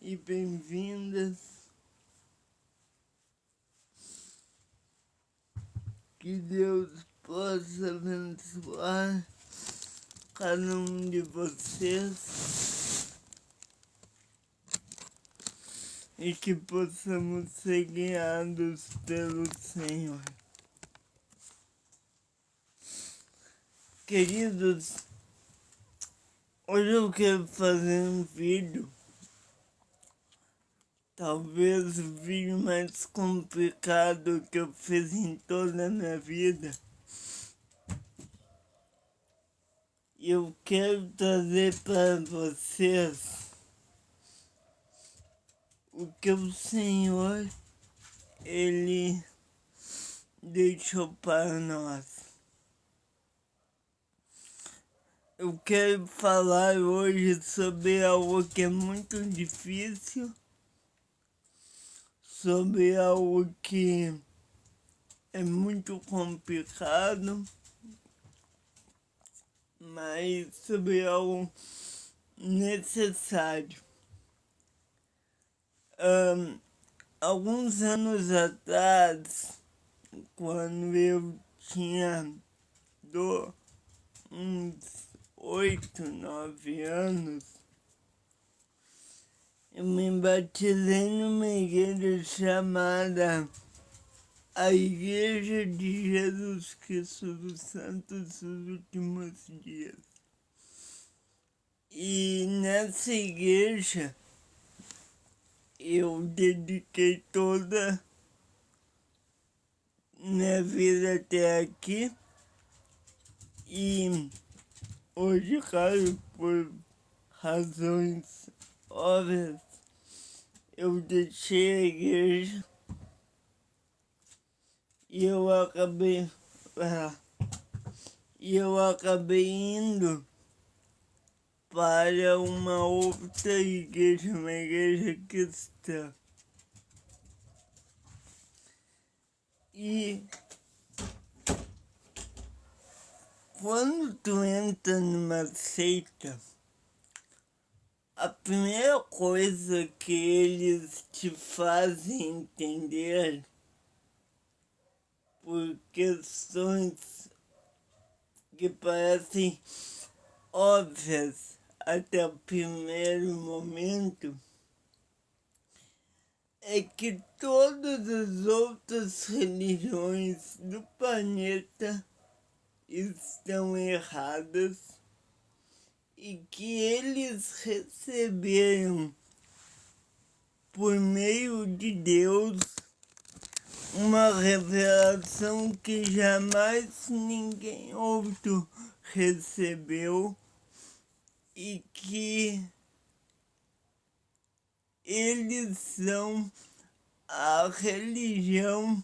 e bem-vindas. Que Deus possa abençoar cada um de vocês e que possamos ser guiados pelo Senhor. Queridos, hoje eu quero fazer um vídeo, talvez o vídeo mais complicado que eu fiz em toda a minha vida. E eu quero trazer para vocês o que o Senhor, Ele deixou para nós. Eu quero falar hoje sobre algo que é muito difícil, sobre algo que é muito complicado, mas sobre algo necessário. Alguns anos atrás, quando eu tinha uns 8, 9 anos, eu me batizei numa igreja chamada a Igreja de Jesus Cristo dos Santos dos Últimos Dias. E nessa igreja eu dediquei toda minha vida até aqui e hoje, claro, por razões óbvias, eu deixei a igreja e eu acabei indo para uma outra igreja, uma igreja cristã. E quando tu entra numa seita, a primeira coisa que eles te fazem entender, por questões que parecem óbvias até o primeiro momento, é que todas as outras religiões do planeta estão erradas e que eles receberam por meio de Deus uma revelação que jamais ninguém outro recebeu e que eles são a religião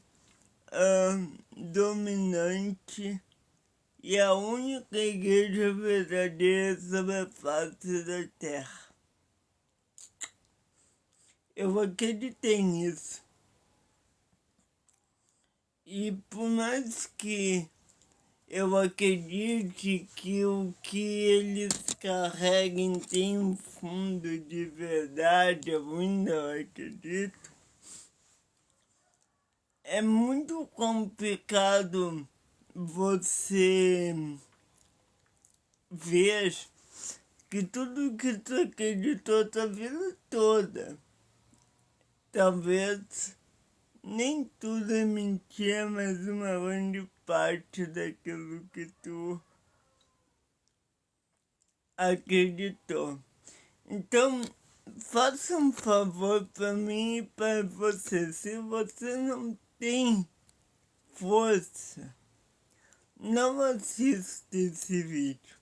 dominante e a única igreja verdadeira sobre a face da terra. Eu acreditei nisso. E por mais que eu acredite que o que eles carreguem tem um fundo de verdade, eu ainda acredito, é muito complicado você ver que tudo que tu acreditou tua vida toda, talvez nem tudo é mentira, mas uma grande parte daquilo que tu acreditou. Então, faça um favor para mim e para você. Se você não tem força, não assista esse vídeo.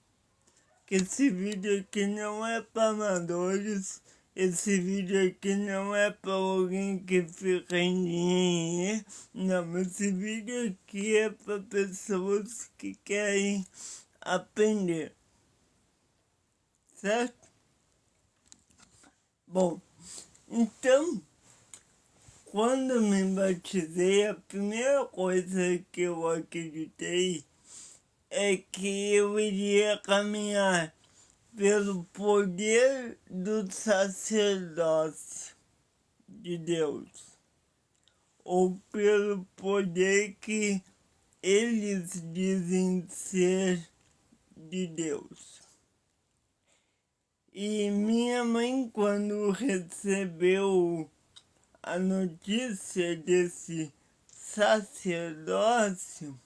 Que esse vídeo aqui não é para amadores. Esse vídeo aqui não é para alguém que fica em... Não, esse vídeo aqui é para pessoas que querem aprender. Certo? Bom, então, quando eu me batizei, a primeira coisa que eu acreditei é que eu iria caminhar pelo poder do sacerdócio de Deus, ou pelo poder que eles dizem ser de Deus. E minha mãe, quando recebeu a notícia desse sacerdócio,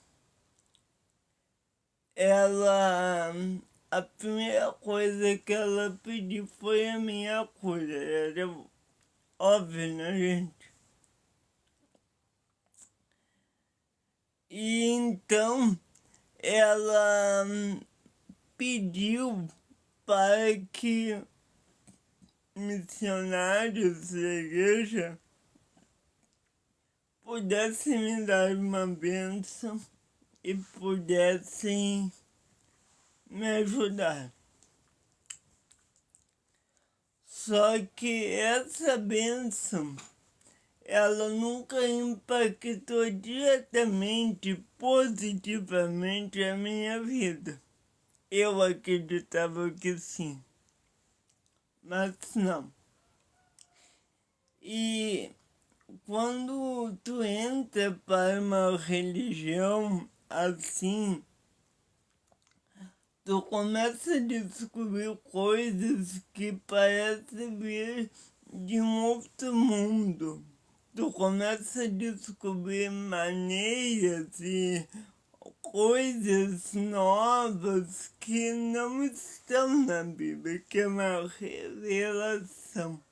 a primeira coisa que ela pediu foi a minha cura. Era óbvio, né, gente? E então ela pediu para que missionários da igreja pudessem me dar uma bênção e pudessem me ajudar. Só que essa bênção, ela nunca impactou diretamente, positivamente a minha vida. Eu acreditava que sim, mas não. E quando tu entra para uma religião assim, tu começa a descobrir coisas que parecem vir de um outro mundo. Tu começa a descobrir maneiras e coisas novas que não estão na Bíblia, que é uma revelação.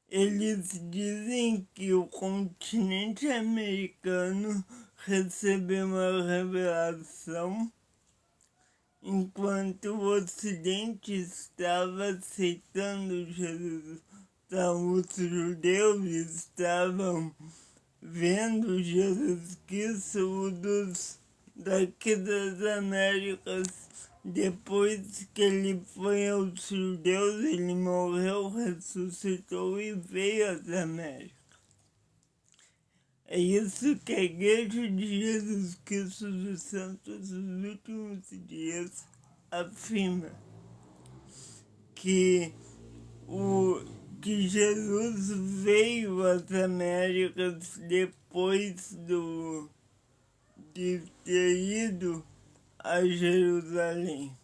Eles dizem que o continente americano recebeu uma revelação enquanto o Ocidente estava aceitando Jesus. Então, os judeus estavam vendo Jesus Cristo daqui das Américas. Depois que ele foi aos judeus, ele morreu, ressuscitou e veio às Américas. É isso que a Igreja de Jesus Cristo dos Santos dos Últimos Dias afirma. Que Jesus veio às Américas depois de ter ido a Jerusalém.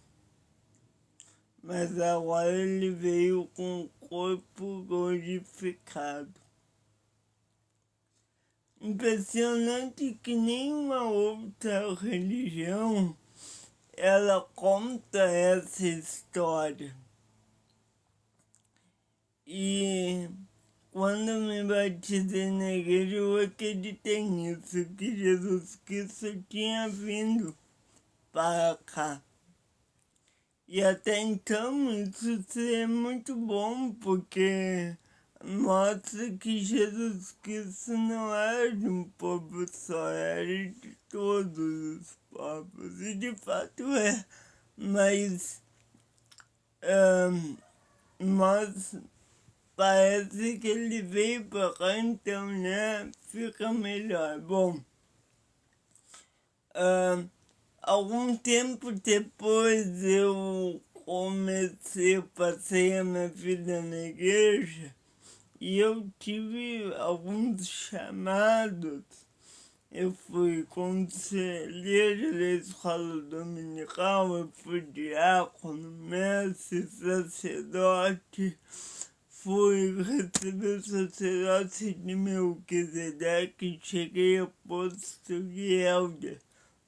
Mas agora ele veio com o corpo glorificado. Impressionante que nenhuma outra religião ela conta essa história. E quando me batizei na igreja, eu acreditei nisso, que Jesus Cristo tinha vindo para cá. E até então isso seria muito bom, porque mostra que Jesus Cristo não era de um povo só, era de todos os povos. E de fato é, mas parece que ele veio pra cá, então, né, fica melhor. Bom, algum tempo depois eu passei a minha vida na igreja e eu tive alguns chamados. Eu fui conselheiro da escola dominical, eu fui diácono, mestre, sacerdote, fui receber o sacerdócio de Melquisedeque, cheguei a posto de elder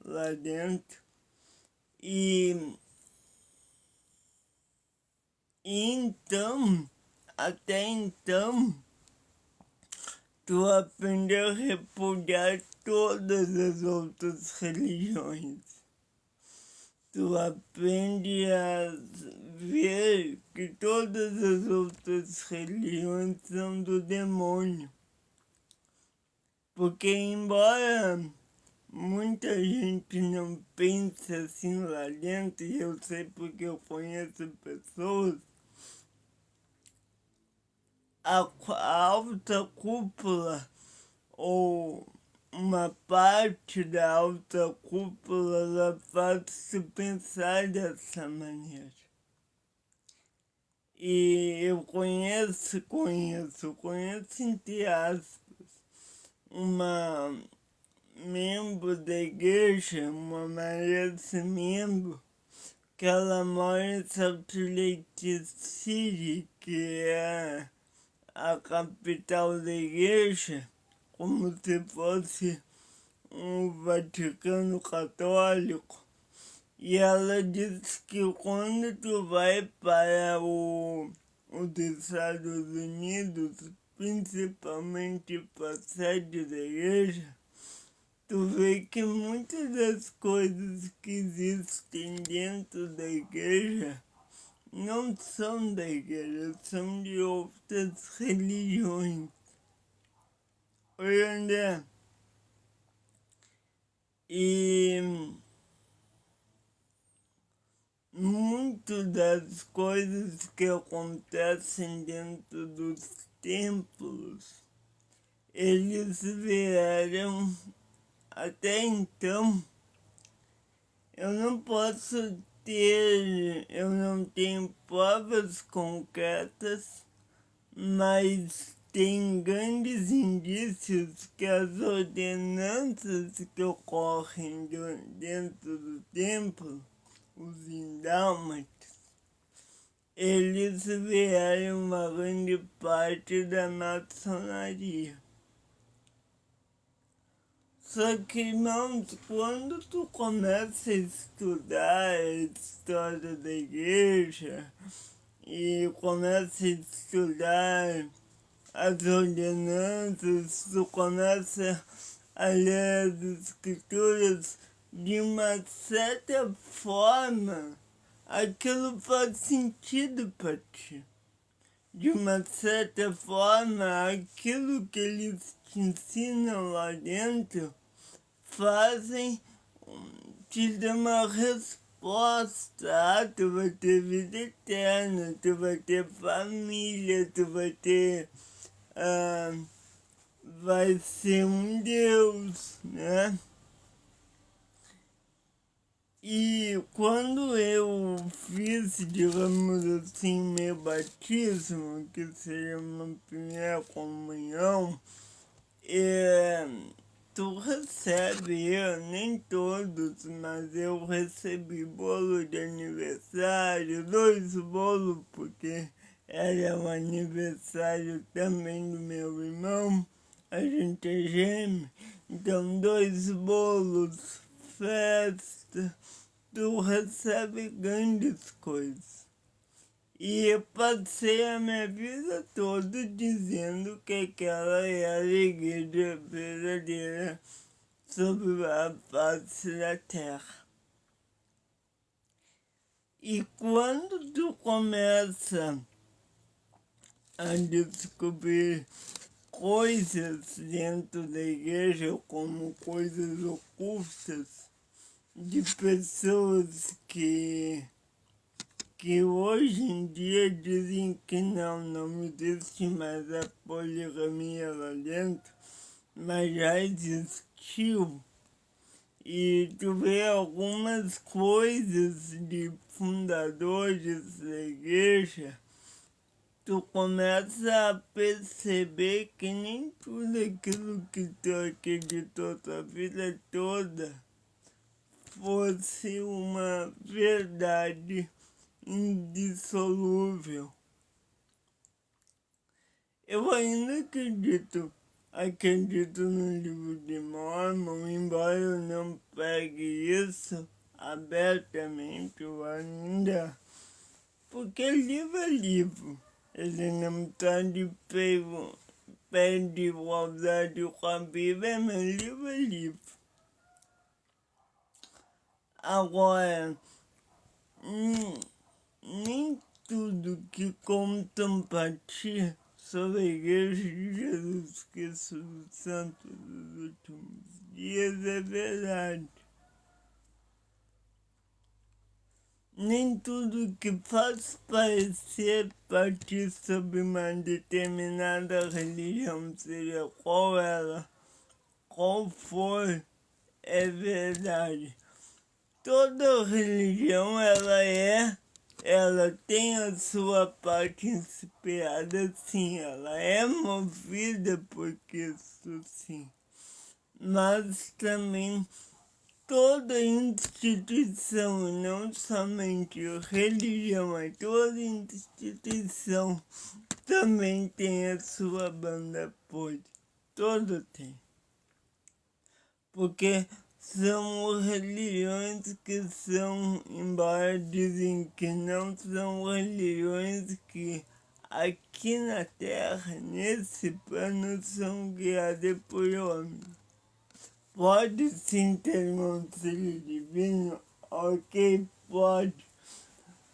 lá dentro. E então, até então, tu aprendeu a repudiar todas as outras religiões. Tu aprende a ver que todas as outras religiões são do demônio. Porque embora muita gente não pense assim lá dentro, e eu sei porque eu conheço pessoas, a alta cúpula ou uma parte da alta cúpula ela faz-se pensar dessa maneira. E eu conheço entre aspas, uma membro da igreja, uma Marisa membro, que ela mora em Salt Lake City, que é a capital da igreja, como se fosse um Vaticano Católico. E ela diz que quando tu vai para os Estados Unidos, principalmente para a sede da igreja, tu vê que muitas das coisas que existem dentro da igreja não são da igreja, são de outras religiões. Oi, André. E muito das coisas que acontecem dentro dos templos, eles vieram até então. Eu não tenho provas concretas, mas tem grandes indícios que as ordenanças que ocorrem dentro do templo, os indálmatas, eles vieram uma grande parte da maçonaria. Só que, irmãos, quando tu começa a estudar a história da igreja e começa a estudar as ordenanças, tu começa a ler as escrituras, de uma certa forma, aquilo faz sentido para ti. De uma certa forma, aquilo que eles te ensinam lá dentro fazem te dar uma resposta. Ah, tu vai ter vida eterna, tu vai ter família, tu vai ter... vai ser um Deus, né? E quando eu fiz, digamos assim, meu batismo, que seria uma primeira comunhão, tu recebe, nem todos, mas eu recebi bolo de aniversário, 2 bolos, porque era o aniversário também do meu irmão, a gente é gêmeo, então 2 bolos, festa, tu recebe grandes coisas. E eu passei a minha vida toda dizendo que aquela era a igreja verdadeira sobre a face da terra. E quando tu começa a descobrir coisas dentro da igreja, como coisas ocultas, de pessoas que hoje em dia dizem que não existe mais a poligamia lá dentro, mas já existiu. E tu vê algumas coisas de fundadores da igreja, tu começa a perceber que nem tudo aquilo que tu acreditou tua vida toda fosse uma verdade indissolúvel. Eu ainda acredito no livro de Mormon, embora eu não pregue isso abertamente ainda, porque livro é livro. Ele não está de pé de igualdade com a Bíblia, mas livro é livro. Agora, nem tudo que contam para ti sobre a Igreja de Jesus Cristo dos Santos dos Últimos Dias é verdade. Nem tudo que faz parecer para ti sobre uma determinada religião, seja qual qual for, é verdade. Toda religião, ela tem a sua parte inspirada, sim, ela é movida por Cristo, sim. Mas também toda instituição, não somente religião, mas toda instituição também tem a sua banda podre. Todo tem. Porque são religiões que são, embora dizem que não são religiões que aqui na Terra, nesse plano, são guiadas por homens. Pode sim ter um auxílio divino, ok, pode,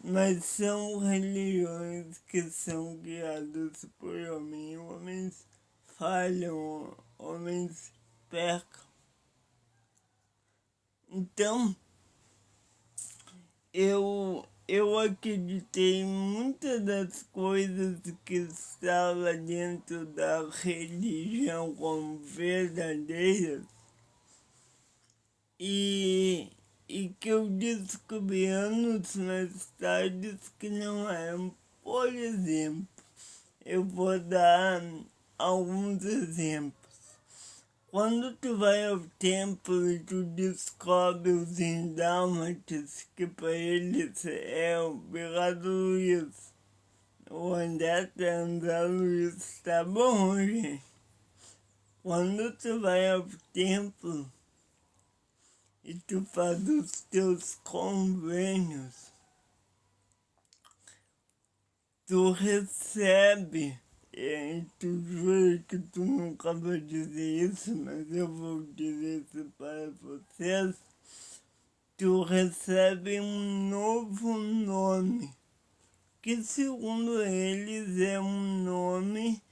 mas são religiões que são guiadas por homens. Homens falham, homens pecam. Então, eu acreditei em muitas das coisas que estavam dentro da religião como verdadeiras e que eu descobri anos mais tarde que não eram. Por exemplo, eu vou dar alguns exemplos. Quando tu vai ao templo e tu descobre os indálmatas, que para eles é obrigado Luiz. O André Luiz, tá bom, gente? Quando tu vai ao templo e tu faz os teus convênios, tu recebe. E tu jura que tu nunca vai dizer isso, mas eu vou dizer isso para vocês. Tu recebe um novo nome, que segundo eles é um nome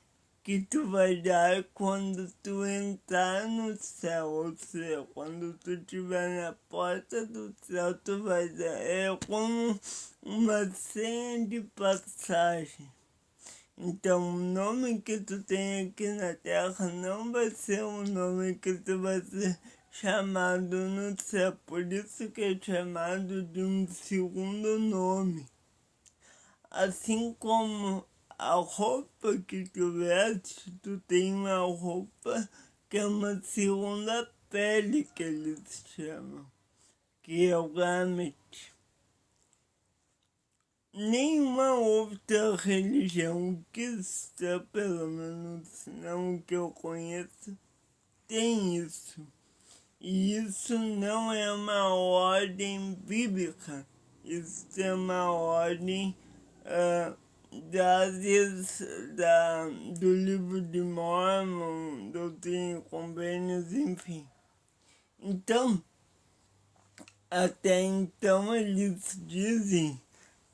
que tu vai dar quando tu entrar no céu, ou seja, quando tu estiver na porta do céu, tu vai dar, é como uma senha de passagem. Então, o nome que tu tem aqui na Terra não vai ser o nome que tu vai ser chamado no céu. Por isso que é chamado de um segundo nome. Assim como a roupa que tu veste, tu tem uma roupa que é uma segunda pele que eles chamam, que é o gamete. Nenhuma outra religião cristã, pelo menos não que eu conheço, tem isso. E isso não é uma ordem bíblica, isso é uma ordem do livro de Mormon, Doutrina e Convênios, enfim. Então, até então eles dizem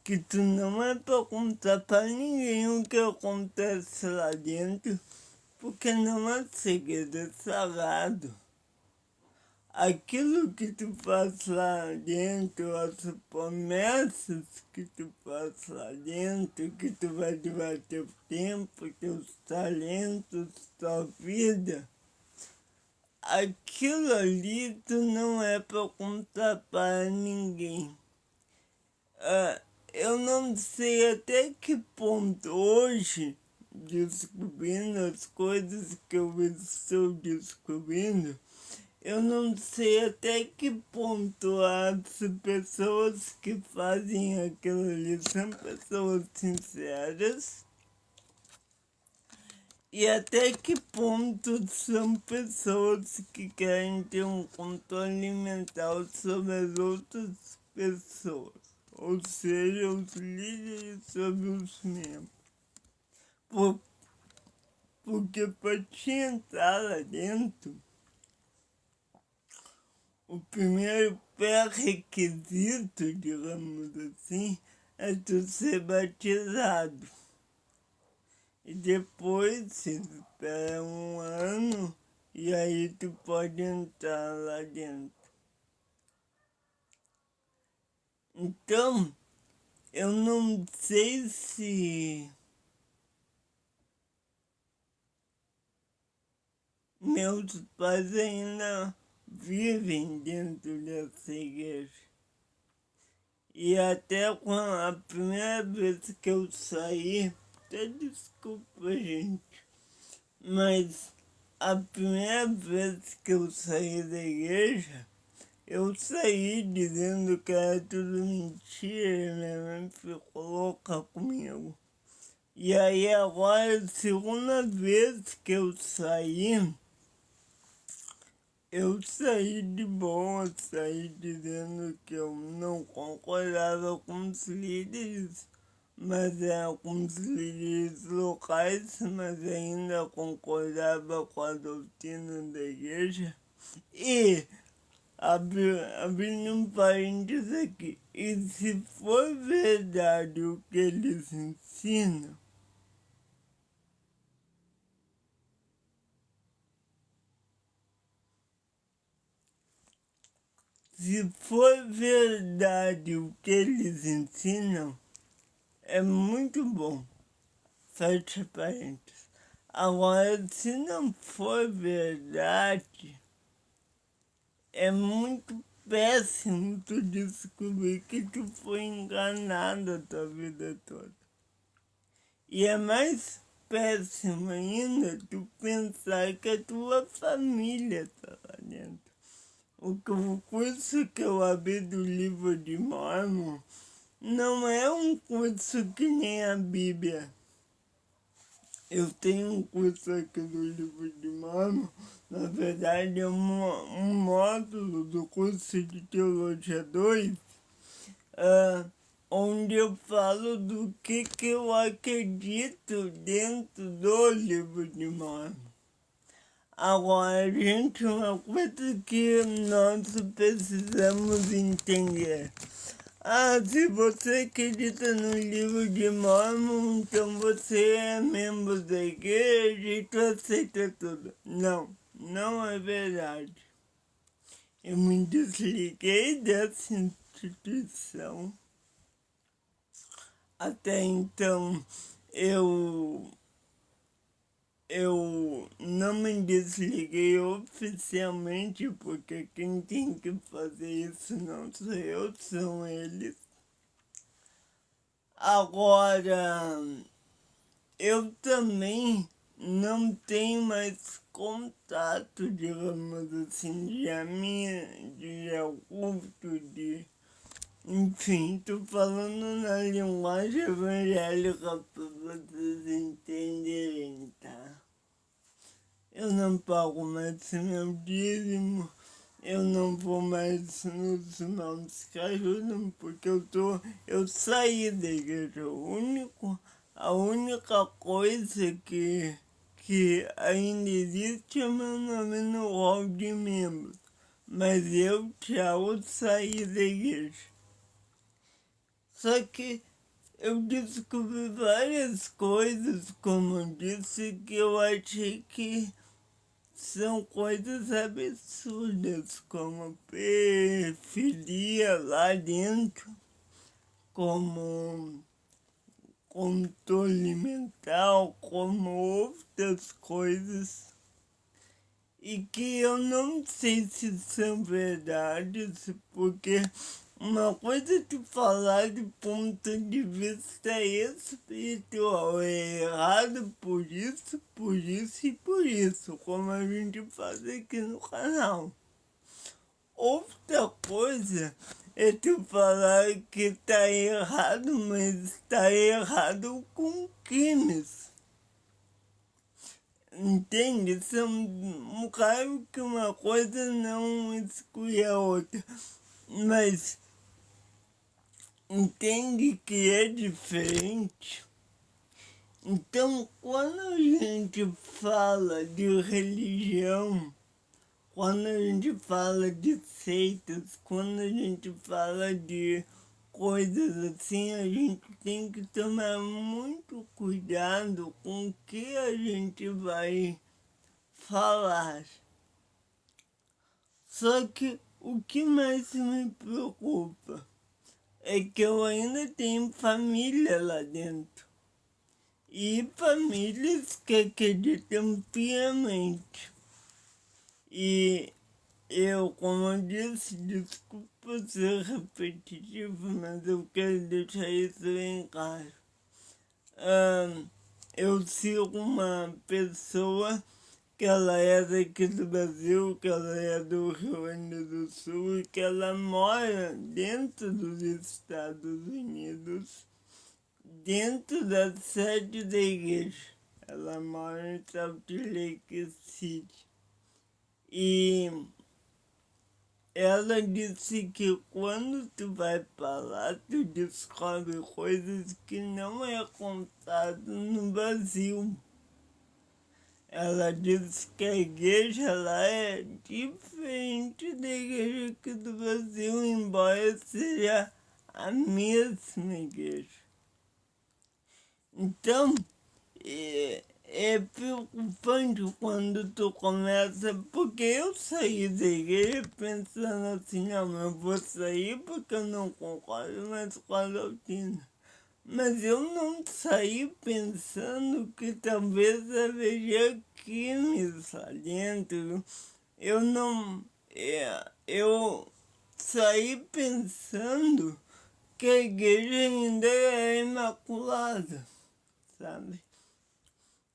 que tu não é pra contar pra ninguém o que acontece lá dentro, porque não é segredo, é sagrado. Aquilo que tu faz lá dentro, as promessas que tu faz lá dentro, que tu vai doar teu tempo, teus talentos, tua vida, aquilo ali tu não é pra contar para ninguém. Eu não sei até que ponto hoje, descobrindo as coisas que eu estou descobrindo, eu não sei até que ponto as pessoas que fazem aquilo ali são pessoas sinceras e até que ponto são pessoas que querem ter um controle mental sobre as outras pessoas, ou seja, os líderes sobre os membros. Porque para te entrar lá dentro, o primeiro pré-requisito, digamos assim, é tu ser batizado. E depois você espera um ano e aí tu pode entrar lá dentro. Então, eu não sei se meus pais ainda vivem dentro dessa igreja. E até quando a primeira vez que eu saí, até desculpa, gente, mas a primeira vez que eu saí da igreja, eu saí dizendo que era tudo mentira, minha mãe ficou louca comigo. E aí agora, a segunda vez que eu saí de boa, saí dizendo que eu não concordava com os líderes, mas era com os líderes locais, mas ainda concordava com a doutrina da igreja. E, abrindo um parênteses aqui, e se for verdade o que eles ensinam, se for verdade o que eles ensinam, é muito bom. Fecha parênteses. Agora, se não for verdade, é muito péssimo tu descobrir que tu foi enganado a tua vida toda. E é mais péssimo ainda tu pensar que a tua família está lá dentro. O curso que eu abri do livro de Mormon não é um curso que nem a Bíblia. Eu tenho um curso aqui do livro de Mormon, na verdade é um módulo do curso de Teologia 2, onde eu falo do que eu acredito dentro do livro de Mormon. Agora, gente, uma coisa que nós precisamos entender. Se você acredita no livro de Mormon, então você é membro da igreja e tu aceita tudo. Não, não é verdade. Eu me desliguei dessa instituição. Até então, eu não me desliguei oficialmente, porque quem tem que fazer isso não sou eu, são eles. Agora, eu também não tenho mais contato, digamos assim, de culto, enfim, tô falando na linguagem evangélica para vocês entenderem, tá? Eu não pago mais meu dízimo, eu não vou mais nos irmãos que ajudam, porque eu saí da igreja. A única coisa que ainda existe é meu nome no hall de membros. Mas eu, Thiago, saí da igreja. Só que eu descobri várias coisas, como eu disse, que eu achei que são coisas absurdas, como pedofilia lá dentro, como controle mental, como outras coisas, e que eu não sei se são verdades, porque uma coisa é tu falar de ponto de vista espiritual, é errado por isso e por isso, como a gente faz aqui no canal. Outra coisa é tu falar que tá errado, mas tá errado com crimes. Entende? Claro que uma coisa não exclui a outra, mas entende que é diferente. Então, quando a gente fala de religião, quando a gente fala de seitas, quando a gente fala de coisas assim, a gente tem que tomar muito cuidado com o que a gente vai falar. Só que o que mais me preocupa é que eu ainda tenho família lá dentro. E famílias que acreditam piamente. E eu, como eu disse, desculpa ser repetitivo, mas eu quero deixar isso bem claro. Eu sigo uma pessoa que ela é daqui do Brasil, que ela é do Rio Grande do Sul e que ela mora dentro dos Estados Unidos, dentro da sede da igreja. Ela mora em Salt Lake City. E ela disse que quando tu vai pra lá, tu descobre coisas que não é contado no Brasil. Ela disse que a igreja lá é diferente da igreja aqui do Brasil, embora seja a mesma igreja. Então, é preocupante quando tu começa, porque eu saí da igreja pensando assim, não, eu vou sair porque eu não concordo mais com a doutrina. Mas eu não saí pensando que talvez haveria crimes lá dentro. Eu não. Eu saí pensando que a igreja ainda é imaculada, sabe?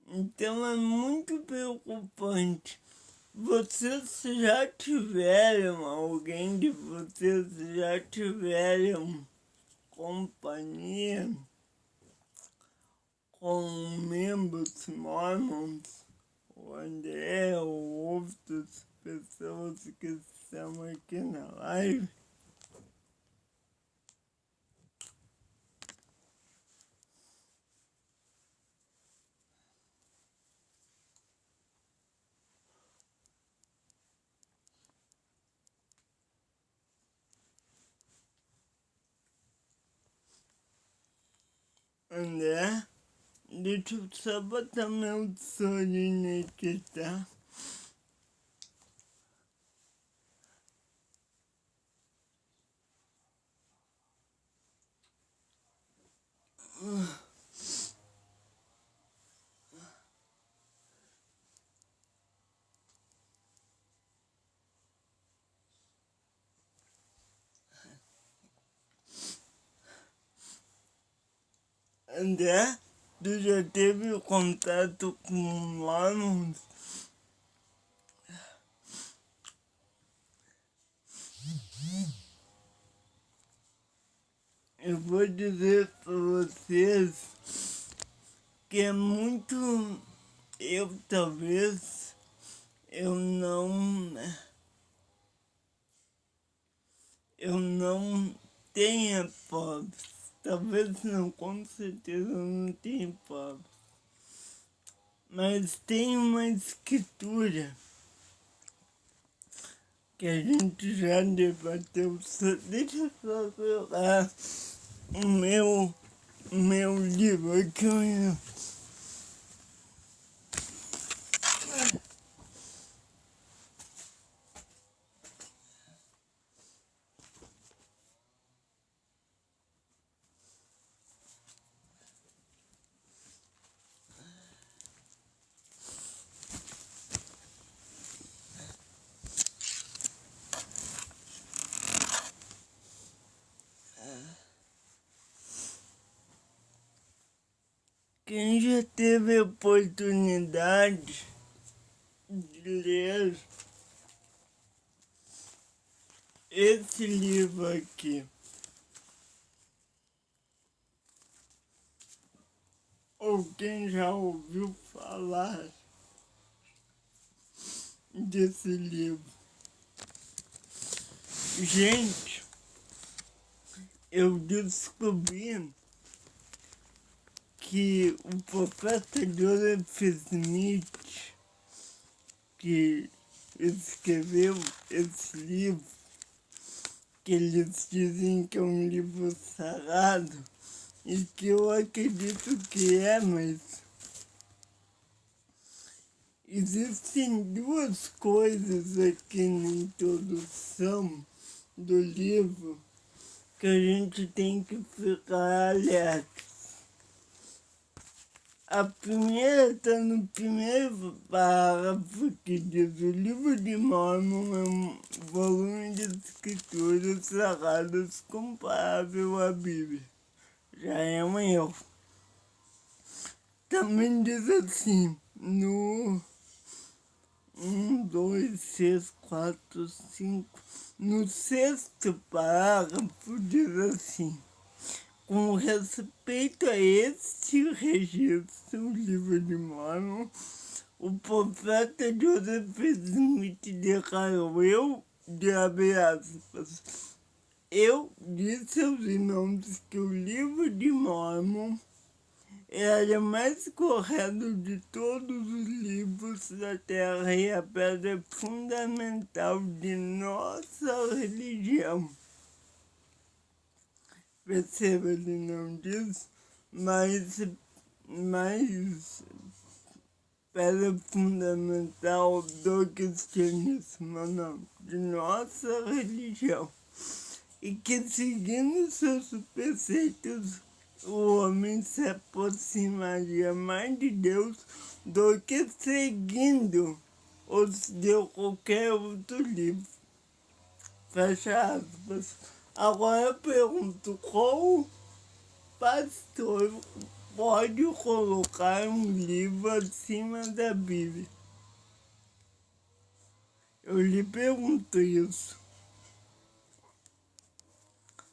Então é muito preocupante. Vocês já tiveram, alguém de vocês já tiveram companhia com membros mormons, o André ou outras pessoas que estão aqui na live? André, deixa eu só botar meu sorinho aqui, tá? André, tu já teve contato com mormons? Eu vou dizer pra vocês que é muito. Talvez eu não. Eu não tenha provas. Talvez não, com certeza eu não tenho provas. Mas tem uma escritura que a gente já debateu. Deixa eu só colocar o meu livro aqui. Quem já teve a oportunidade de ler esse livro aqui, ou quem já ouviu falar desse livro? Gente, eu descobri que o profeta Joseph Smith, que escreveu esse livro, que eles dizem que é um livro sagrado, e que eu acredito que é, mas existem duas coisas aqui na introdução do livro que a gente tem que ficar alerta. A primeira está no primeiro parágrafo que diz: o livro de Mórmon é um volume de escrituras sagradas comparável à Bíblia. Já é um erro. Também diz assim, no 2, 6, 4, 5, no sexto parágrafo diz assim: com respeito a este registro, o livro de Mórmon, o profeta Joseph Smith declarou: eu disse aos irmãos que o livro de Mórmon era o mais correto de todos os livros da Terra e a pedra fundamental de nossa religião. Perceba, ele não diz, mas pedra fundamental do cristianismo, não, de nossa religião. E que, seguindo seus preceitos, o homem se aproximaria mais de Deus do que seguindo os de qualquer outro livro. Fecha aspas. Agora eu pergunto, qual pastor pode colocar um livro acima da Bíblia? Eu lhe pergunto isso.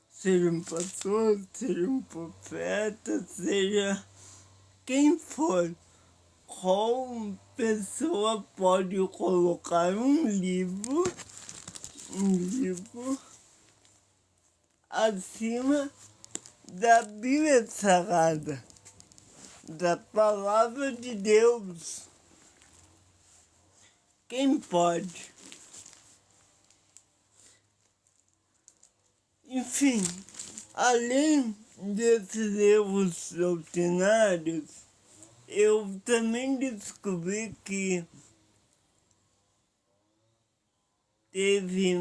Seja um pastor, seja um profeta, seja quem for, qual pessoa pode colocar um livro acima da Bíblia Sagrada, da Palavra de Deus? Quem pode? Enfim, além desses erros doutrinários, eu também descobri que teve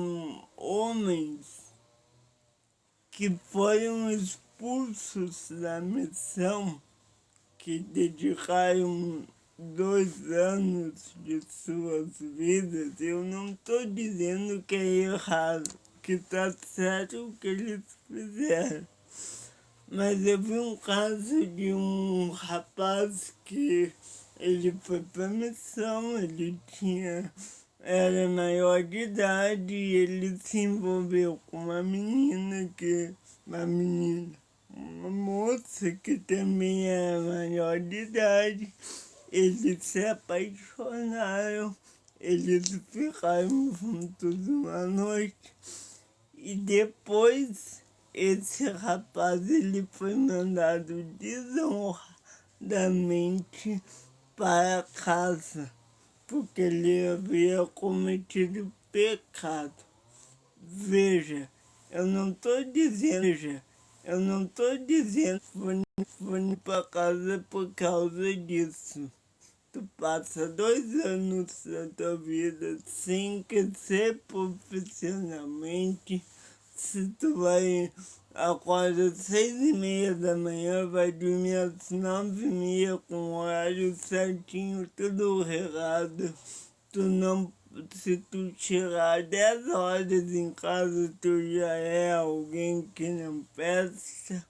homens que foram expulsos da missão, que dedicaram 2 anos de suas vidas. Eu não estou dizendo que é errado, que está certo o que eles fizeram. Mas eu vi um caso de um rapaz que ele foi para missão, era maior de idade e ele se envolveu com uma moça que também era maior de idade. Eles se apaixonaram, eles ficaram juntos uma noite e depois esse rapaz ele foi mandado desonradamente para casa, porque ele havia cometido pecado. Veja, eu não estou dizendo que foi para casa por causa disso. Tu passa 2 anos da tua vida sem crescer profissionalmente. Se tu vai acorda às 6:30 da manhã, vai dormir às 9:30 com o horário certinho, tudo regado. Se tu tirar 10 horas em casa, tu já é alguém que não presta.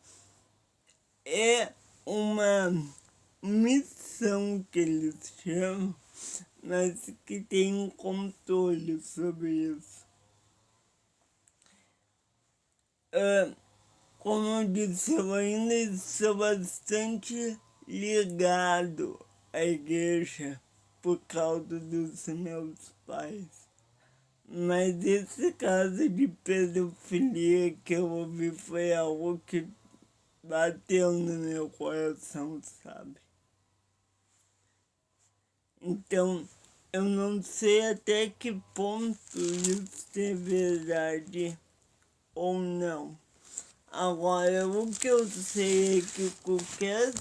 É uma missão que eles chamam, mas que tem um controle sobre isso. Como eu disse, eu ainda estou bastante ligado à igreja por causa dos meus pais. Mas esse caso de pedofilia que eu ouvi foi algo que bateu no meu coração, sabe? Então, eu não sei até que ponto isso é verdade ou não. Agora, o que eu sei é que qualquer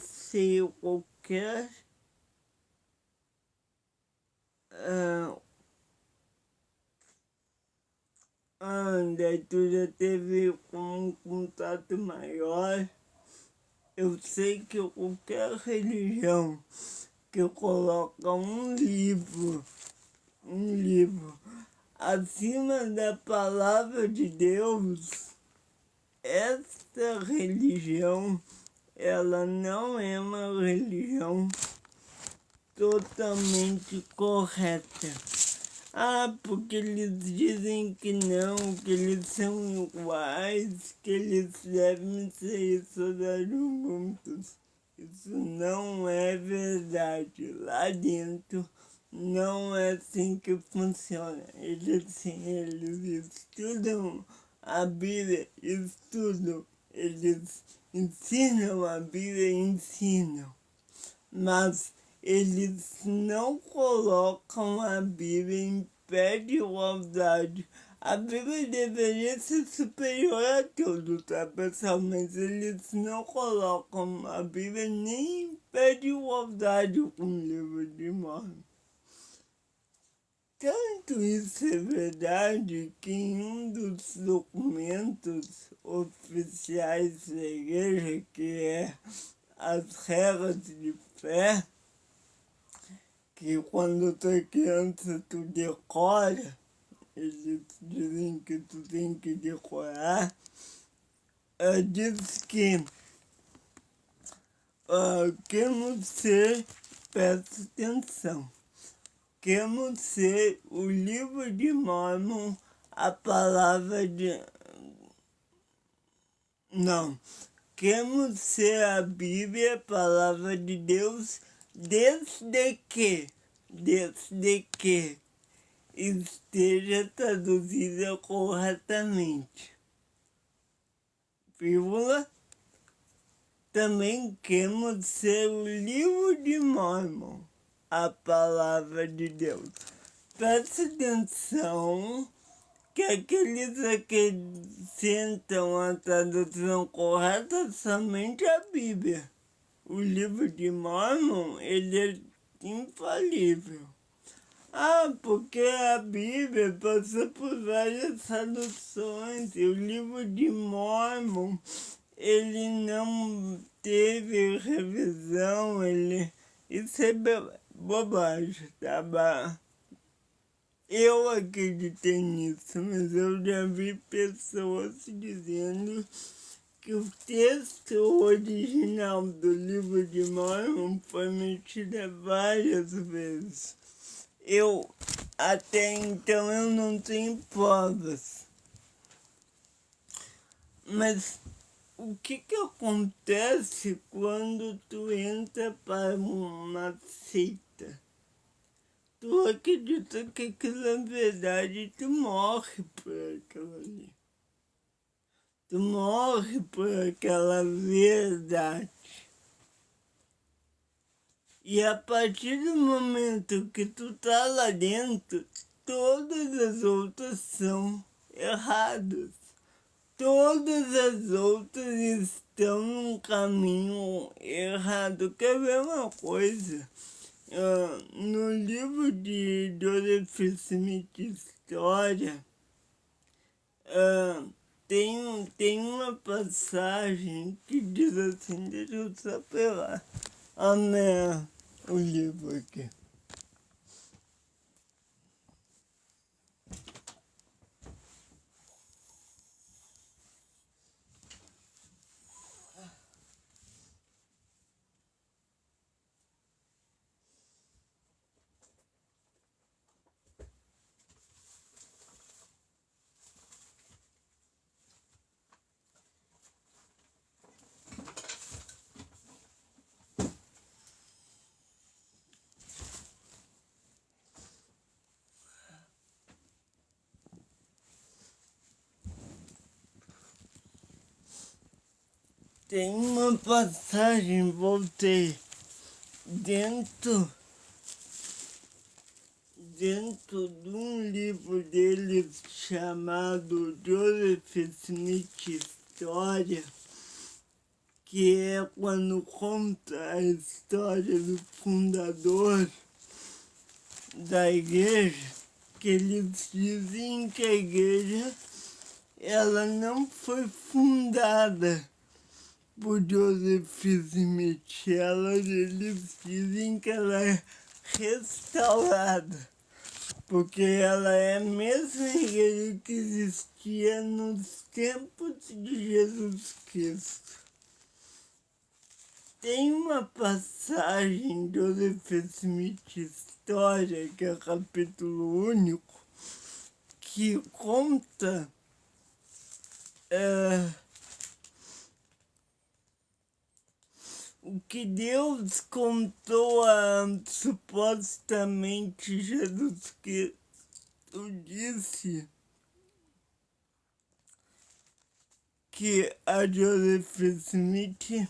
daí tu já teve um contato maior, Eu sei que qualquer religião que coloca um livro acima da palavra de Deus, esta religião, ela não é uma religião totalmente correta. Porque eles dizem que não, que eles são iguais, que eles devem ser estudados juntos. Isso não é verdade. Lá dentro não é assim que funciona. Eles estudam a Bíblia, eles ensinam a Bíblia, ensinam. Mas eles não colocam a Bíblia em pé de igualdade. A Bíblia deveria ser superior a tudo, tá, pessoal? Mas eles não colocam a Bíblia nem em pé de igualdade com o livro de Mórmon. Tanto isso é verdade que em um dos documentos oficiais da igreja, que é as regras de fé, que quando tu é criança tu decora, eles dizem que tu tem que decorar, diz que queremos ser, presta atenção, queremos ser o livro de Mórmon, a palavra de... Não, queremos ser a Bíblia, a palavra de Deus, desde que esteja traduzida corretamente. Vírgula. Também queremos ser o livro de Mórmon, a palavra de Deus. Preste atenção que aqueles que acrescentam a tradução correta somente a Bíblia. O livro de Mórmon, ele é infalível. Porque a Bíblia passou por várias traduções e o livro de Mórmon, ele não teve revisão, isso é bobagem, tá? Eu acreditei nisso, mas eu já vi pessoas dizendo que o texto original do livro de Mórmon foi mexido várias vezes. Até então, eu não tenho provas. Mas o que acontece quando tu entra para uma seita? Tu acredita que aquilo é verdade, tu morre por aquilo ali. Tu morre por aquela verdade. E a partir do momento que tu tá lá dentro, todas as outras são erradas. Todas as outras estão num caminho errado. Quer ver uma coisa? No livro de Joseph Smith História, tem uma passagem que diz assim, deixa eu só pegar o livro aqui. Tem uma passagem, voltei, dentro de um livro deles chamado Joseph Smith História, que é quando conta a história do fundador da igreja, que eles dizem que a igreja ela não foi fundada por Joseph Smith. Eles dizem que ela é restaurada, porque ela é a mesma igreja que existia nos tempos de Jesus Cristo. Tem uma passagem de Joseph Smith, História, que é capítulo único, que conta o que Deus contou a supostamente Jesus Cristo disse que a Joseph Smith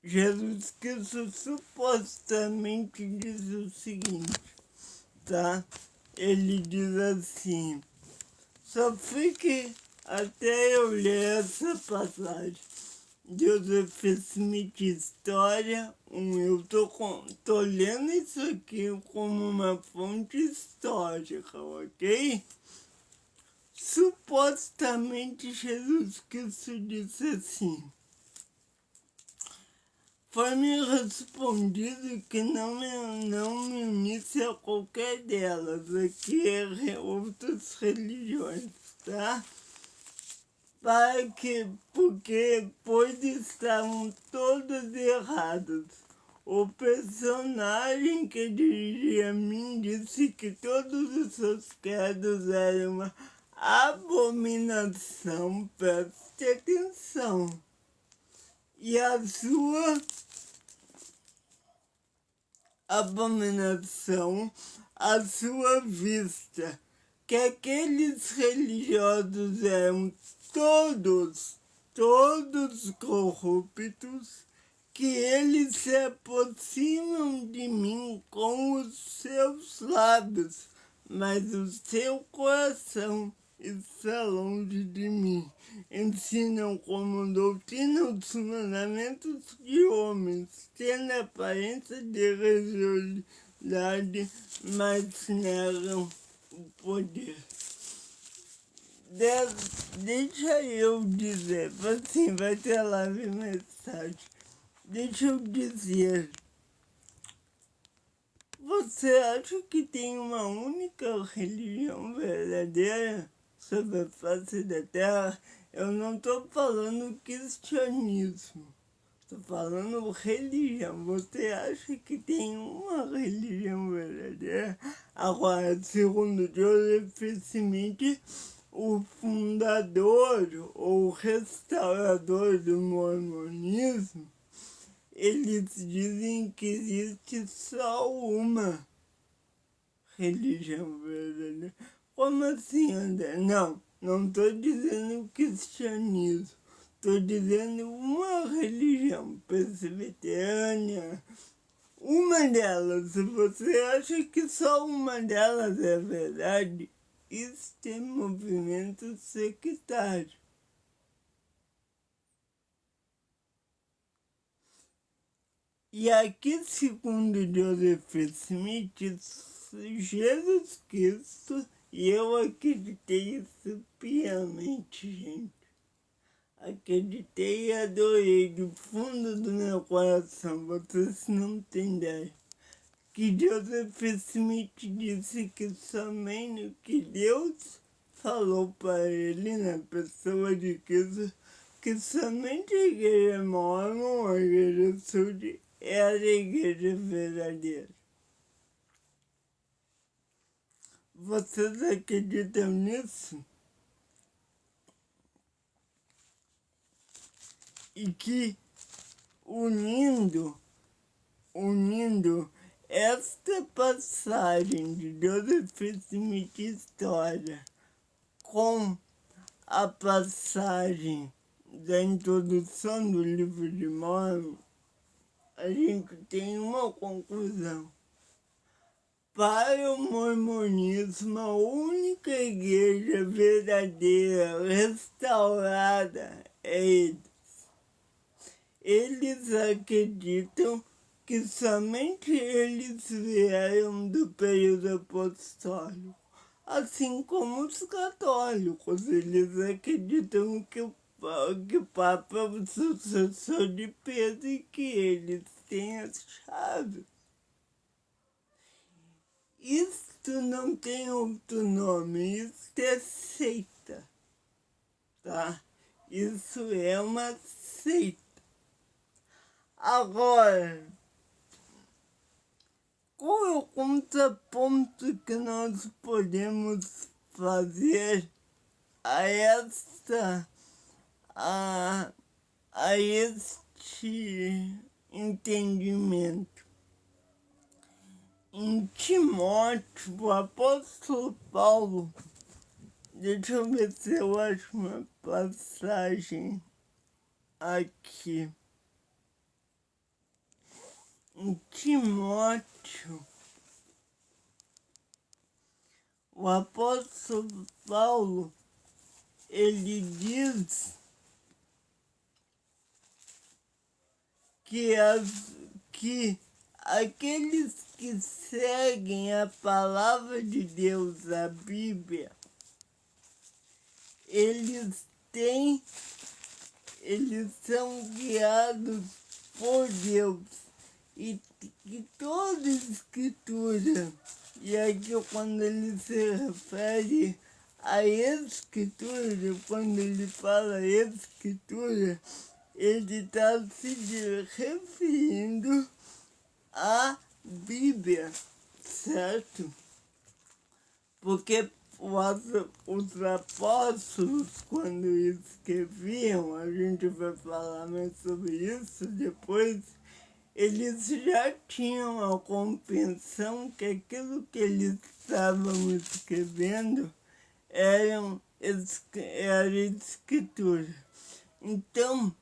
Jesus Cristo supostamente diz o seguinte, tá? Ele diz assim, só fique até eu ler essa passagem. Joseph Smith, História 1. Eu tô lendo isso aqui como uma fonte histórica, ok? Supostamente Jesus Cristo disse assim, foi-me respondido que não me unisse a qualquer delas, aqui outras religiões, tá? Pois estavam todas erradas. O personagem que dirigia a mim disse que todos os seus credos eram uma abominação, preste atenção. E a sua abominação, à sua vista, que aqueles religiosos eram todos corruptos, que eles se aproximam de mim com os seus lábios, mas o seu coração está longe de mim. Ensinam como doutrina os mandamentos de homens, tendo aparência de religiosidade, mas negam o poder. Deixa eu dizer, assim, vai ter lá a mensagem. Deixa eu dizer, você acha que tem uma única religião verdadeira sobre a face da Terra? Eu não estou falando cristianismo, estou falando religião. Você acha que tem uma religião verdadeira? Agora, segundo Joseph Smith, o fundador ou restaurador do mormonismo, eles dizem que existe só uma religião verdadeira. Como assim, André? Não estou dizendo cristianismo. Estou dizendo uma religião presbiteriana. Uma delas, se você acha que só uma delas é verdade, isso é movimento sectário. E aqui, segundo Joseph Smith, Jesus Cristo, e eu acreditei isso piamente, gente. Acreditei e adorei do fundo do meu coração, vocês não têm ideia. Que Joseph Smith disse que somente o que Deus falou para ele na pessoa de Cristo, que somente a igreja mormon, a igreja sul, era a igreja verdadeira. Vocês acreditam nisso? E que unindo esta passagem de Joseph Smith, História, com a passagem da introdução do livro de Mormon, a gente tem uma conclusão. Para o mormonismo, a única igreja verdadeira, restaurada, é eles. Eles acreditam que somente eles vieram do período apostólico. Assim como os católicos, eles acreditam que o Papa é o sucessor de Pedro e que eles têm as chaves. Isto não tem outro nome, isso é seita, tá? Isso é uma seita. Agora, qual é o contraponto que nós podemos fazer a este entendimento? Em Timóteo, o apóstolo Paulo, deixa eu ver se eu acho uma passagem aqui. Em Timóteo, o apóstolo Paulo, ele diz que aqueles que seguem a palavra de Deus, a Bíblia, eles são guiados por Deus. E toda escritura, e aqui quando ele se refere à escritura, quando ele fala escritura, ele está se referindo à Bíblia, certo? Porque os apóstolos, quando escreviam, a gente vai falar mais sobre isso depois, eles já tinham a compreensão que aquilo que eles estavam escrevendo era escritura. Então,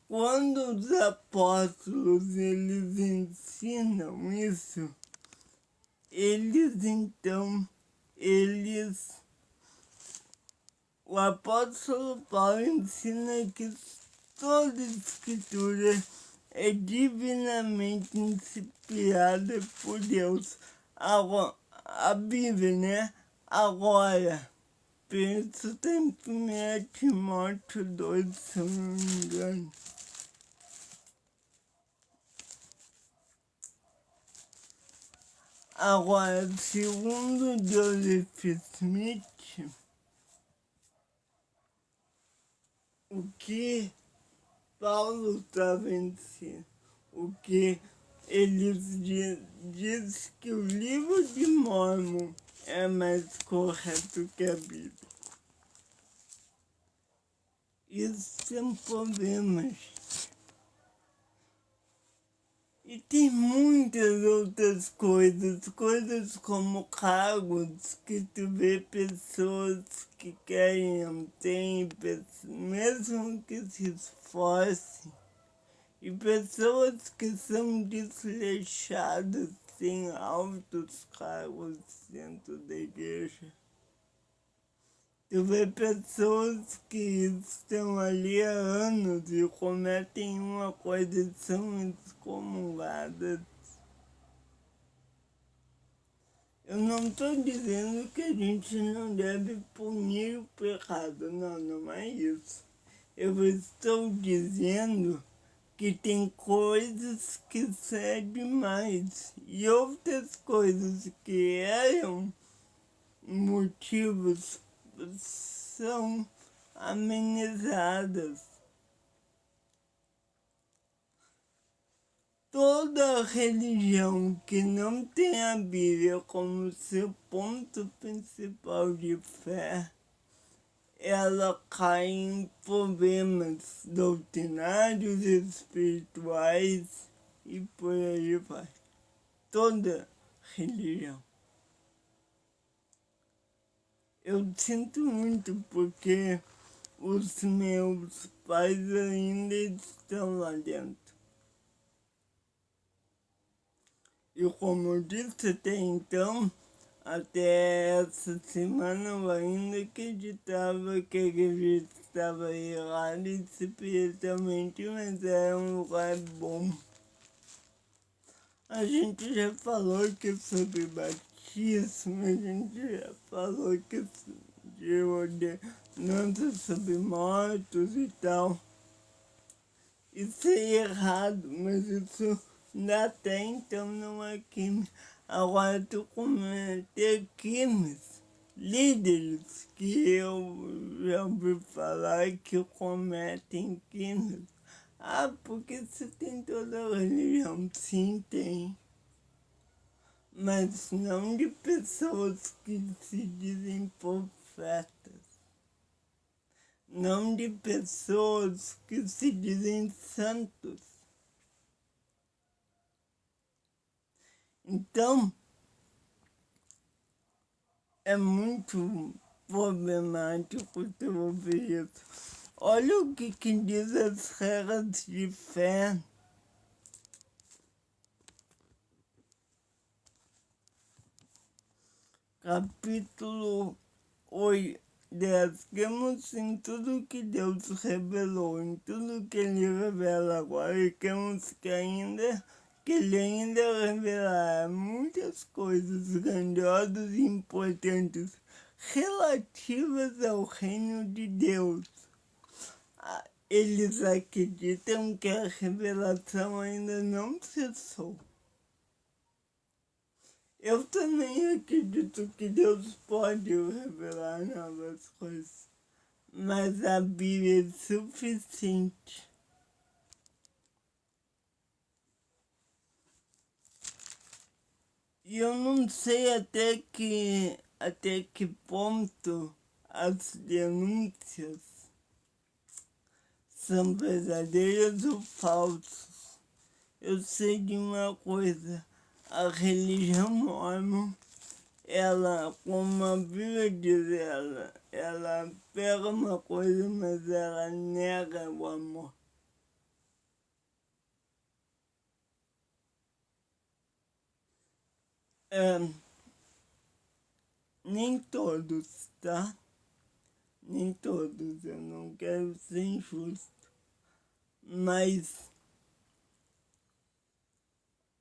quando os apóstolos eles ensinam isso, o apóstolo Paulo ensina que toda escritura é divinamente inspirada por Deus. Agora, a Bíblia, né? Agora, isso tem 1 Timóteo 2, se eu não me engano. Agora, segundo Joseph Smith, o que Paulo estava ensinando, o que eles diz que o livro de Mórmon é mais correto que a Bíblia. Isso tem problemas. E tem muitas outras coisas como cargos que tu vê pessoas que querem, mesmo que se esforcem, e pessoas que são desleixadas em altos cargos dentro da igreja. Tu vê pessoas que estão ali há anos e cometem uma coisa e são excomungadas. Eu não estou dizendo que a gente não deve punir o pecado, não é isso. Eu estou dizendo que tem coisas que são demais e outras coisas que eram motivos são amenizadas. Toda religião que não tem a Bíblia como seu ponto principal de fé, ela cai em problemas doutrinários, espirituais e por aí vai. Toda religião. Eu sinto muito porque os meus pais ainda estão lá dentro. E como eu disse até então, até essa semana eu ainda acreditava que a igreja estava errada espiritualmente, mas era um lugar bom. A gente já falou que sobre batismo, a gente já falou que de ordenança sobre mortos e tal. Isso é errado, mas isso até então não é crime. Agora tu cometer crimes, líderes que eu já ouvi falar que cometem crimes. Ah, porque isso tem toda religião. Sim, tem. Mas não de pessoas que se dizem profetas. Não de pessoas que se dizem santos. Então, é muito problemático tu ouvir isso. Olha o que diz as regras de fé. Capítulo 8, 10. Cremos em tudo que Deus revelou, em tudo que Ele revela agora, e cremos que Ele ainda revelará muitas coisas grandiosas e importantes relativas ao reino de Deus. Eles acreditam que a revelação ainda não cessou. Eu também acredito que Deus pode revelar novas coisas, mas a Bíblia é suficiente. E eu não sei até que ponto as denúncias são verdadeiras ou falsas. Eu sei de uma coisa, a religião mórmon, ela, como a Bíblia diz, ela pega uma coisa, mas ela nega o amor. Nem todos, tá? Nem todos, eu não quero ser injusto, mas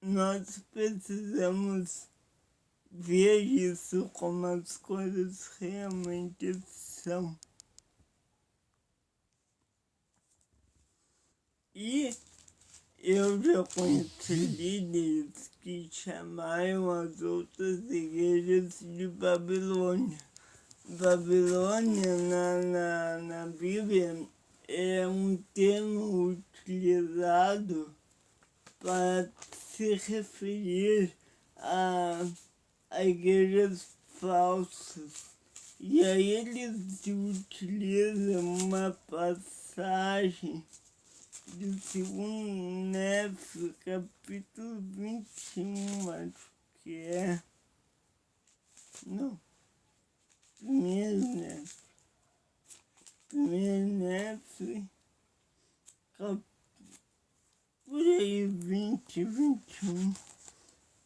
nós precisamos ver isso como as coisas realmente são. E eu já conheci líderes que chamaram as outras igrejas de Babilônia. Babilônia na Bíblia é um termo utilizado para se referir a igrejas falsas. E aí eles utilizam uma passagem de 2 Néfio, capítulo 21, acho que é. Não. 1 Néfio. 1 Néfio, por aí 20, 21,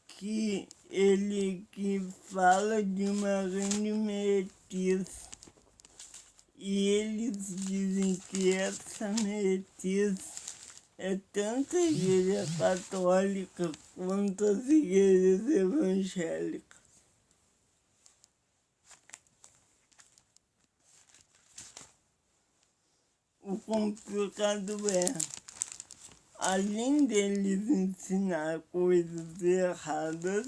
que ele que fala de uma grande meretriz. E eles dizem que essa meretriz é tanto a igreja católica quanto as igrejas evangélicas. O complicado é, além deles ensinar coisas erradas,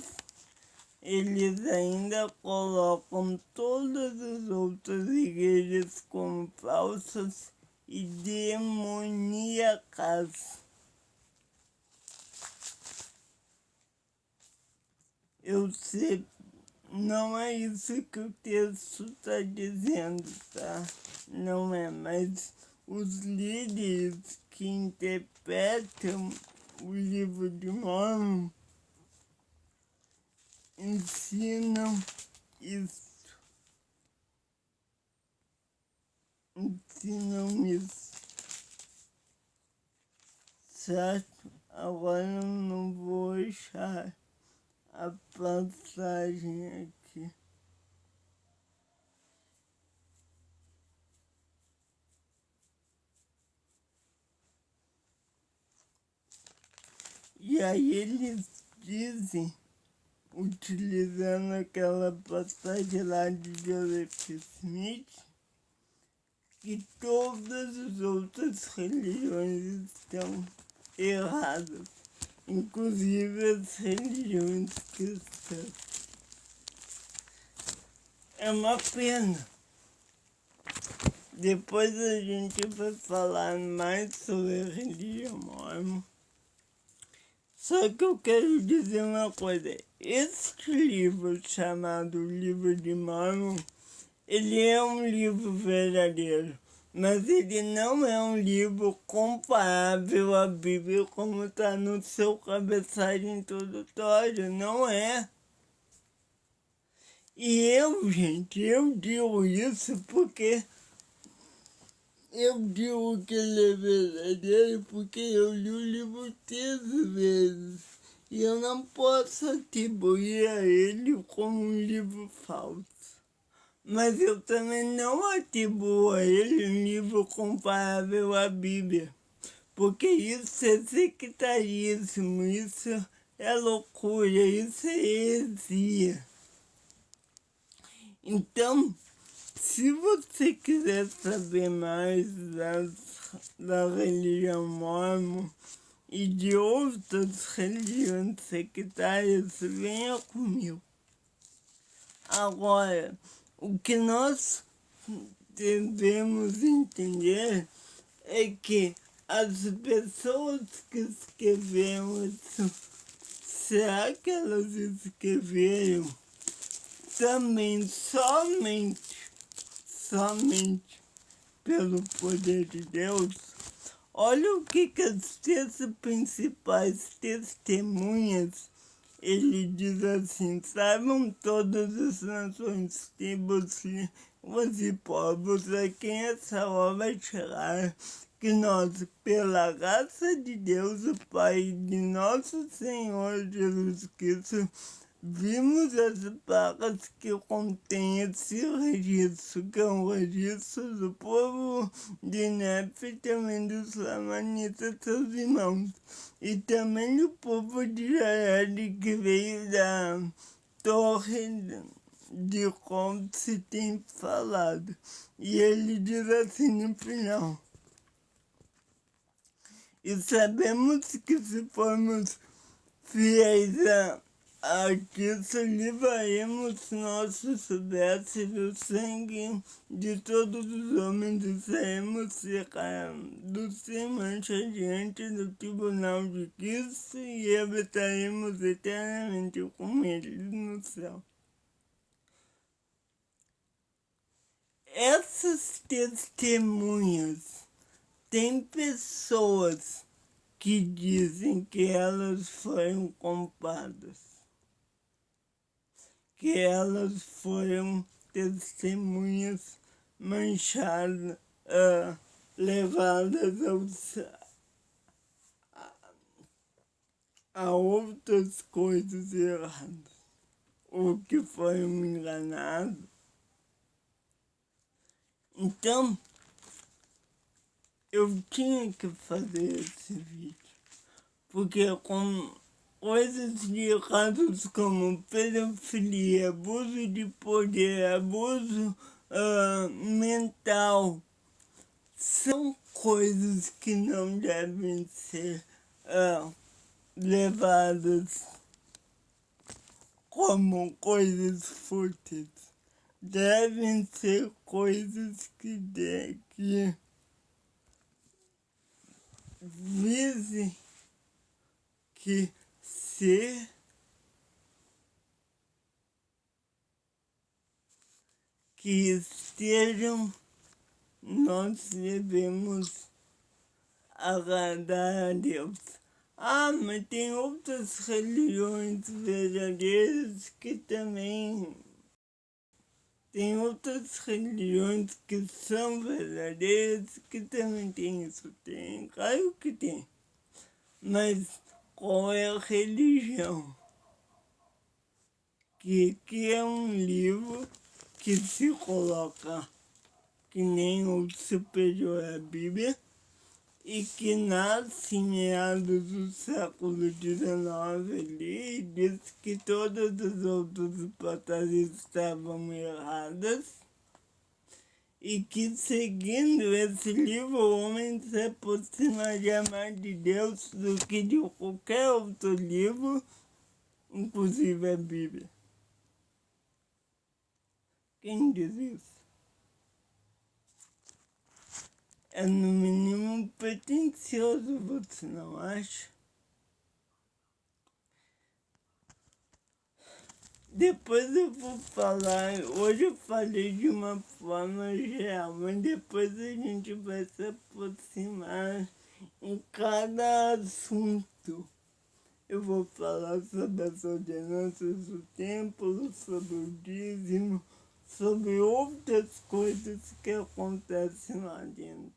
eles ainda colocam todas as outras igrejas como falsas e demoníacas. Eu sei, não é isso que o texto está dizendo, tá? Não é, mas os líderes que interpretam o livro de Mórmon ensinam isso. Certo? Agora eu não vou achar a passagem aqui. E aí eles dizem, utilizando aquela passagem lá de Joseph Smith, que todas as outras religiões estão erradas, inclusive as religiões cristãs. É uma pena. Depois a gente vai falar mais sobre a religião mórmon. Só que eu quero dizer uma coisa. Este livro, chamado Livro de Mórmon, ele é um livro verdadeiro, mas ele não é um livro comparável à Bíblia como está no seu cabeçalho introdutório, não é. E gente, eu digo isso porque eu digo que ele é verdadeiro porque eu li o livro 13 vezes e eu não posso atribuir a ele como um livro falso. Mas eu também não atribuo a ele um livro comparável à Bíblia, porque isso é sectarismo, isso é loucura, isso é heresia. Então, se você quiser saber mais da religião mórmon e de outras religiões sectárias, venha comigo. Agora, o que nós devemos entender é que as pessoas que escreveram isso, será que elas escreveram também somente pelo poder de Deus? Olha o que as 3 principais testemunhas, ele diz assim: saibam todas as nações, tribos, línguas e povos a quem essa obra chegar, que nós, pela graça de Deus, o Pai de nosso Senhor Jesus Cristo, vimos as placas que contêm esse registro, que é um registro do povo de Nefe e também dos lamanitas, seus irmãos, e também do povo de Jared, que veio da torre de como se tem falado. E ele diz assim no final: e sabemos que se formos fiéis aqui livraremos nossos versos do sangue de todos os homens e seremos cercados sem mancha diante do tribunal de Cristo e habitaremos eternamente com ele no céu. Essas testemunhas, tem pessoas que dizem que elas foram compradas, que elas foram testemunhas manchadas, levadas a outras coisas erradas, ou que foram enganadas. Então, eu tinha que fazer esse vídeo, porque com coisas de casos como pedofilia, abuso de poder, abuso mental, são coisas que não devem ser levadas como coisas fúteis. Devem ser coisas que visem que estejam, nós devemos agradar a Deus. Mas tem outras religiões verdadeiras que também... Tem outras religiões que são verdadeiras que também tem isso. Tem, claro que tem. Mas qual é a religião? Que é um livro que se coloca que nem o superior à Bíblia e que nasce em meados do século XIX ali, disse que todas as outras hipóteses estavam erradas e que, seguindo esse livro, o homem se aproximaria mais de Deus do que de qualquer outro livro, inclusive a Bíblia. Quem diz isso? É no mínimo pretensioso, você não acha? Depois eu vou falar, hoje eu falei de uma forma geral, mas depois a gente vai se aproximar em cada assunto. Eu vou falar sobre as ordenanças do templo, sobre o dízimo, sobre outras coisas que acontecem lá dentro.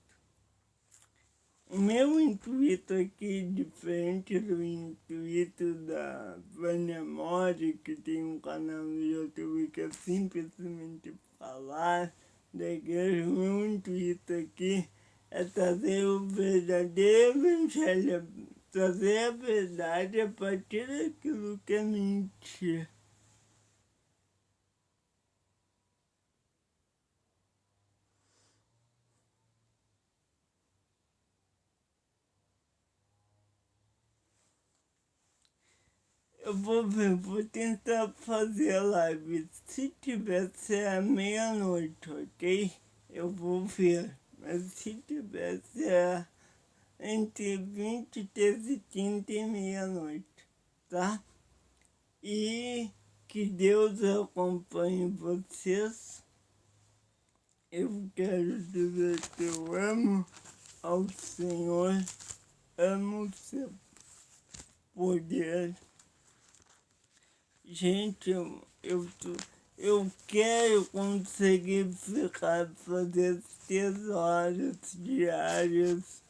O meu intuito aqui, diferente do intuito da Vânia Mori, que tem um canal no YouTube que é simplesmente falar da igreja, o meu intuito aqui é trazer o verdadeiro evangelho, trazer a verdade a partir daquilo que é mentira. Eu vou ver, vou tentar fazer a live. Se tivesse à meia-noite, ok? Eu vou ver. Mas se tivesse entre 23 e 30 e meia-noite, tá? E que Deus acompanhe vocês. Eu quero dizer que eu amo ao Senhor, amo o seu poder. Gente, eu quero conseguir fazer 3 horas diárias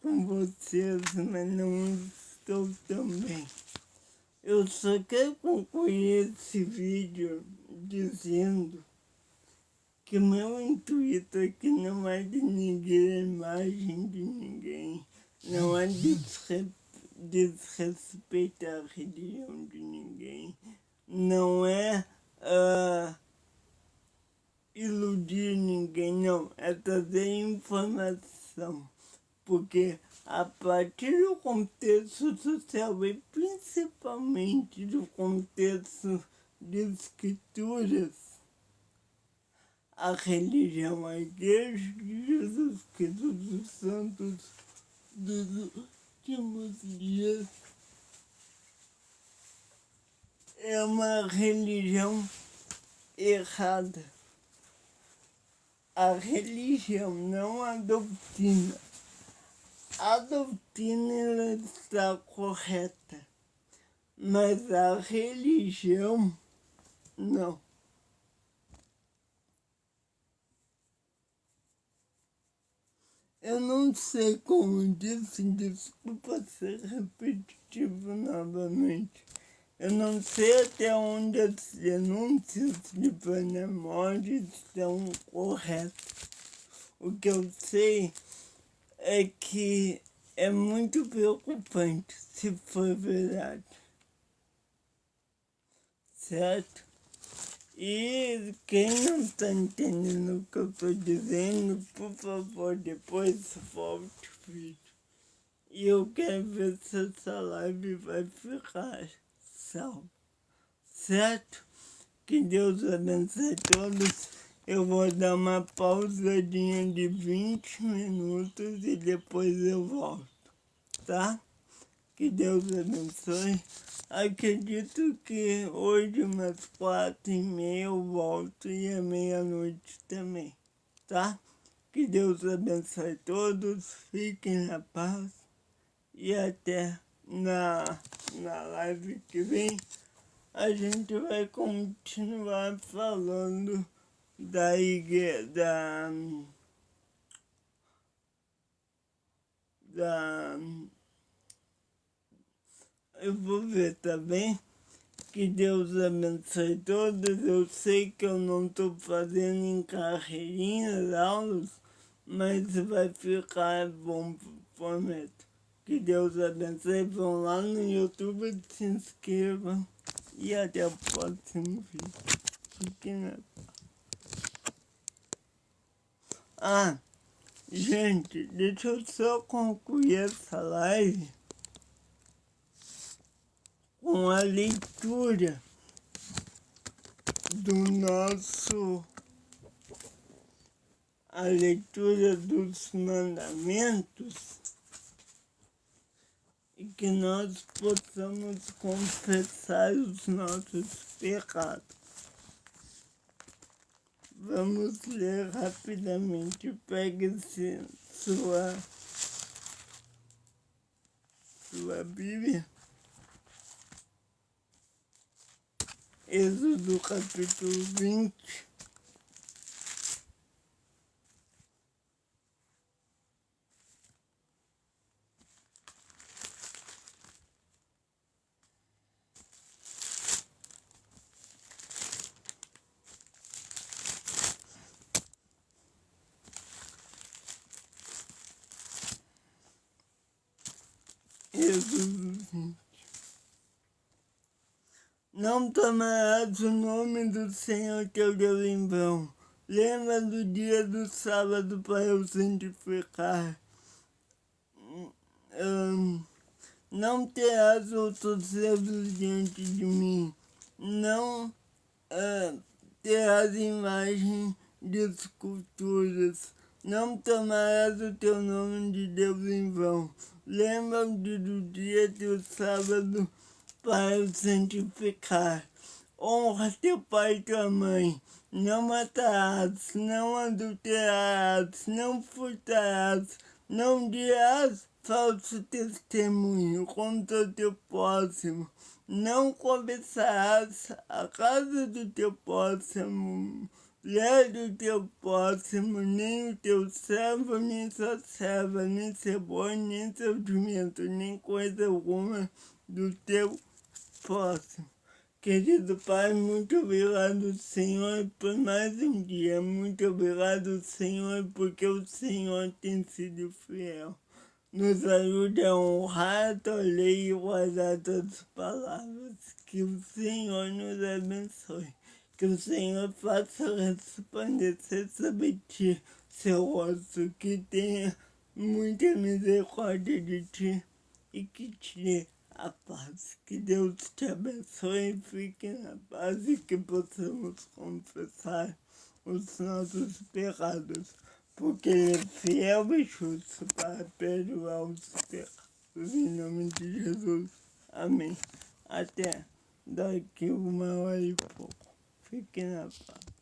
com vocês, mas não estou tão bem. Eu só quero concluir esse vídeo dizendo que meu intuito aqui não é de ninguém, a imagem de ninguém, não é desrespeitar a religião de ninguém, não é iludir ninguém, não, é trazer informação, porque a partir do contexto social e principalmente do contexto de escrituras, a religião, a Igreja de Jesus Cristo dos Santos dos últimos dias é uma religião errada. A religião, não a doutrina. A doutrina ela está correta, mas a religião não. Eu não sei como disse, desculpa ser repetitivo novamente. Eu não sei até onde as denúncias de Vânia Mori estão corretas. O que eu sei é que é muito preocupante se for verdade. Certo? E quem não está entendendo o que eu estou dizendo, por favor, depois volte o vídeo. E eu quero ver se essa live vai ficar salva. Certo? Que Deus abençoe todos. Eu vou dar uma pausadinha de 20 minutos e depois eu volto. Tá? Que Deus abençoe. Acredito que hoje, umas 4h30, eu volto e à meia-noite também, tá? Que Deus abençoe todos, fiquem na paz e até na live que vem a gente vai continuar falando da igreja, eu vou ver, tá bem? Que Deus abençoe todos. Eu sei que eu não estou fazendo em carreirinhas aulas, mas vai ficar bom prometo. Que Deus abençoe. Vão lá no YouTube, se inscrevam. E até o próximo vídeo. Fiquem na paz. Ah, gente, deixa eu só concluir essa live com a leitura do nosso... A leitura dos mandamentos e que nós possamos confessar os nossos pecados. Vamos ler rapidamente. Pegue-se sua Bíblia. Êxodo capítulo 20. Êxodo 20. Não tomarás o nome do Senhor teu Deus em vão. Lembra do dia do sábado para o santificar. Não terás outros deuses diante de mim. Não terás imagem de esculturas. Não tomarás o teu nome de Deus em vão. Lembra-te do dia do sábado para o santificar. Honra teu pai e tua mãe. Não matarás, não adulterarás, não furtarás, não dirás falso testemunho contra o teu próximo. Não cobiçarás a casa do teu próximo, mulher do teu próximo, nem o teu servo, nem sua serva, nem seu boi, nem seu jumento, nem coisa alguma do teu próximo. Querido Pai, muito obrigado, Senhor, por mais um dia. Muito obrigado, Senhor, porque o Senhor tem sido fiel. Nos ajude a honrar a tua lei e guardar tuas palavras. Que o Senhor nos abençoe. Que o Senhor faça resplandecer sobre ti seu rosto. Que tenha muita misericórdia de ti e que te dê a paz. Que Deus te abençoe e fique na paz e que possamos confessar os nossos pecados, porque Ele é fiel e justo para perdoar os pecados. Em nome de Jesus. Amém. Até daqui 1 hora e pouco. Fique na paz.